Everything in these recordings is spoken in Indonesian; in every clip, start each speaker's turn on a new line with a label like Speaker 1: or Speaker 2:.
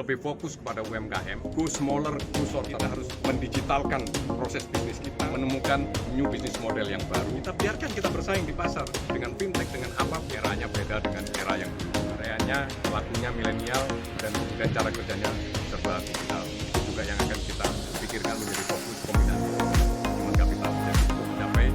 Speaker 1: lebih fokus kepada UMKM, go smaller, go short. Kita harus mendigitalkan proses bisnis kita, menemukan new business model yang baru. Kita biarkan kita bersaing di pasar dengan fintech, dengan apa, eranya beda dengan era yang eranya pelakunya milenial dan kemudian cara kerjanya serba digital. Itu juga yang akan kita pikirkan menjadi fokus kombinasi human capital untuk mencapai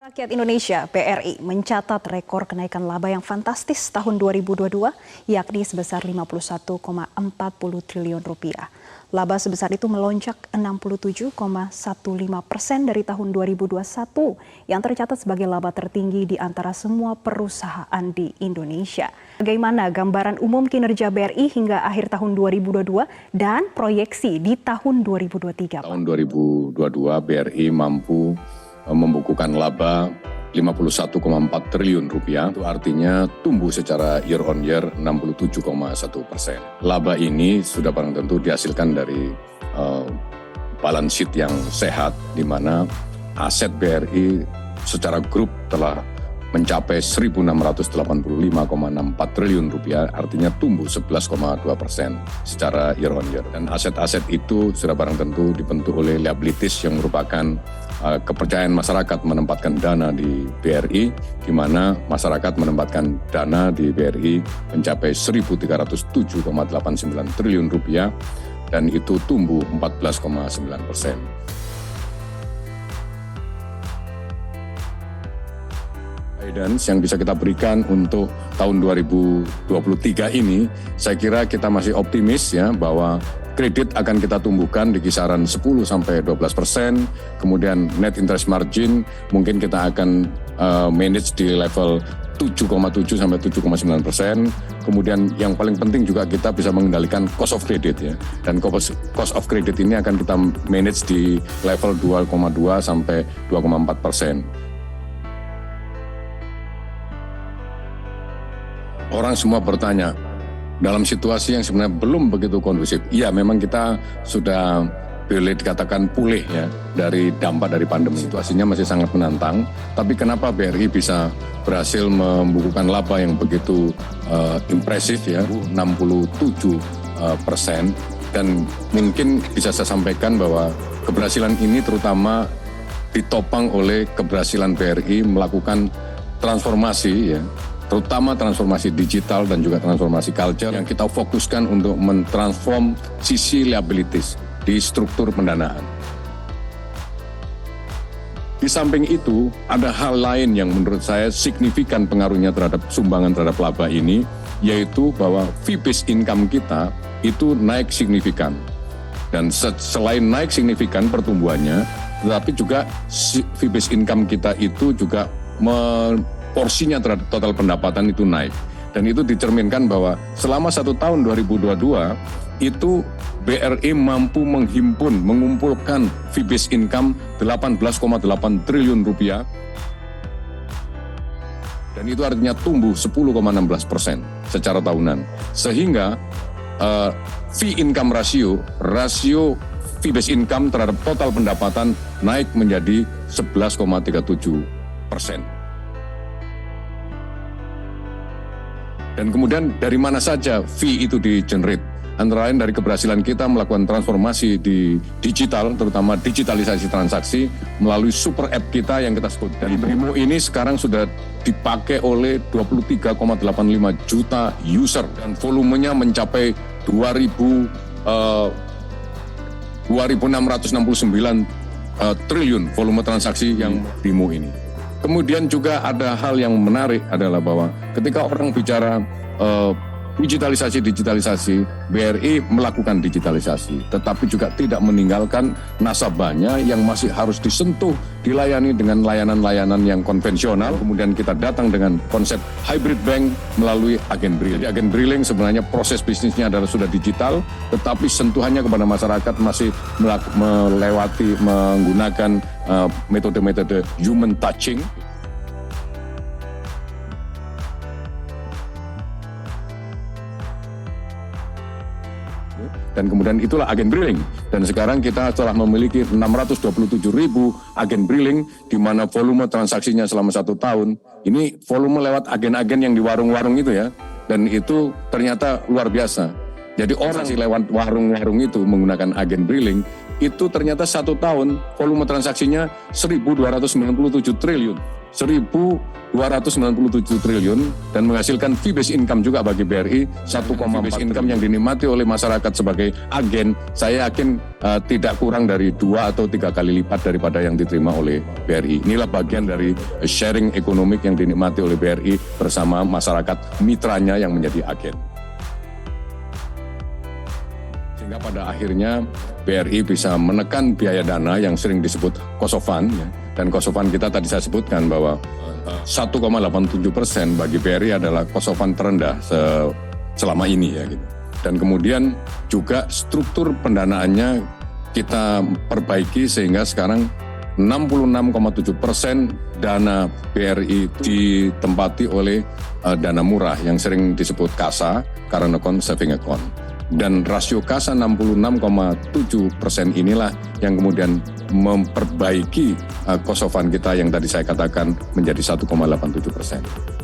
Speaker 2: Rakyat Indonesia (BRI) mencatat rekor kenaikan laba yang fantastis tahun 2022, yakni sebesar 51,40 triliun rupiah. Laba sebesar itu melonjak 67,15% dari tahun 2021 yang tercatat sebagai laba tertinggi di antara semua perusahaan di Indonesia. Bagaimana gambaran umum kinerja BRI hingga akhir tahun 2022 dan proyeksi di tahun 2023?
Speaker 3: Tahun 2022 BRI mampu membukukan laba 51,4 triliun rupiah, itu artinya tumbuh secara year on year 67,1%. Laba ini sudah barang tentu dihasilkan dari balance sheet yang sehat, di mana aset BRI secara grup telah mencapai 1.685,64 triliun rupiah, artinya tumbuh 11,2% secara year on year. Dan aset-aset itu sudah barang tentu dibentuk oleh liabilities yang merupakan kepercayaan masyarakat menempatkan dana di BRI, di mana masyarakat menempatkan dana di BRI mencapai 1.307,89 triliun rupiah, dan itu tumbuh 14,9%. Guidance yang bisa kita berikan untuk tahun 2023 ini, saya kira kita masih optimis ya bahwa kredit akan kita tumbuhkan di kisaran 10-12%, kemudian net interest margin mungkin kita akan manage di level 7,7 sampai 7,9%. Kemudian yang paling penting juga kita bisa mengendalikan cost of credit ya. Dan cost of credit ini akan kita manage di level 2,2 sampai 2,4%. Orang semua bertanya, dalam situasi yang sebenarnya belum begitu kondusif, iya memang kita sudah boleh dikatakan pulih ya dari dampak dari pandemi. Situasinya masih sangat menantang, tapi kenapa BRI bisa berhasil membukukan laba yang begitu impresif ya, 67%, dan mungkin bisa saya sampaikan bahwa keberhasilan ini terutama ditopang oleh keberhasilan BRI melakukan transformasi ya, terutama transformasi digital dan juga transformasi culture yang kita fokuskan untuk mentransform sisi liabilities di struktur pendanaan. Di samping itu, ada hal lain yang menurut saya signifikan pengaruhnya terhadap sumbangan terhadap laba ini, yaitu bahwa fee-based income kita itu naik signifikan. Dan selain naik signifikan pertumbuhannya, tetapi juga fee-based income kita itu juga porsinya terhadap total pendapatan itu naik. Dan itu dicerminkan bahwa selama 1 tahun 2022 itu BRI mampu mengumpulkan fee-based income 18,8 triliun rupiah. Dan itu artinya tumbuh 10,16% secara tahunan. Sehingga fee income rasio fee-based income terhadap total pendapatan naik menjadi 11,37%. Dan kemudian dari mana saja fee itu di-generate? Antara lain dari keberhasilan kita melakukan transformasi di digital, terutama digitalisasi transaksi melalui super app kita yang kita sebut. Dan BRIMO ini sekarang sudah dipakai oleh 23,85 juta user dan volumenya mencapai 2.669 triliun volume transaksi yang BRIMO ini. Kemudian juga ada hal yang menarik adalah bahwa ketika orang bicara digitalisasi, BRI melakukan digitalisasi, tetapi juga tidak meninggalkan nasabahnya yang masih harus disentuh, dilayani dengan layanan-layanan yang konvensional. Kemudian kita datang dengan konsep hybrid bank melalui agen briling. Jadi agen briling sebenarnya proses bisnisnya adalah sudah digital, tetapi sentuhannya kepada masyarakat masih menggunakan metode-metode human touching. Dan kemudian itulah agen briling. Dan sekarang kita telah memiliki 627.000 agen briling, di mana volume transaksinya selama 1 tahun, ini volume lewat agen-agen yang di warung-warung itu ya, dan itu ternyata luar biasa. Jadi orang sih lewat warung-warung itu menggunakan agen briling, itu ternyata 1 tahun volume transaksinya 1.297 triliun. 1.297 triliun dan menghasilkan fee-based income juga bagi BRI 1,4 income yang dinikmati oleh masyarakat sebagai agen. Saya yakin tidak kurang dari 2 atau 3 kali lipat daripada yang diterima oleh BRI. Inilah bagian dari sharing ekonomik yang dinikmati oleh BRI bersama masyarakat mitranya yang menjadi agen. Sehingga pada akhirnya BRI bisa menekan biaya dana yang sering disebut cost of fund, ya. Dan cost of fund kita tadi saya sebutkan bahwa 1,87% bagi BRI adalah cost of fund terendah selama ini ya gitu. Dan kemudian juga struktur pendanaannya kita perbaiki sehingga sekarang 66,7% dana BRI ditempati oleh dana murah yang sering disebut KASA, current account, saving account. Dan rasio KASA 66,7% inilah yang kemudian memperbaiki cost of fund kita yang tadi saya katakan menjadi 1,87%.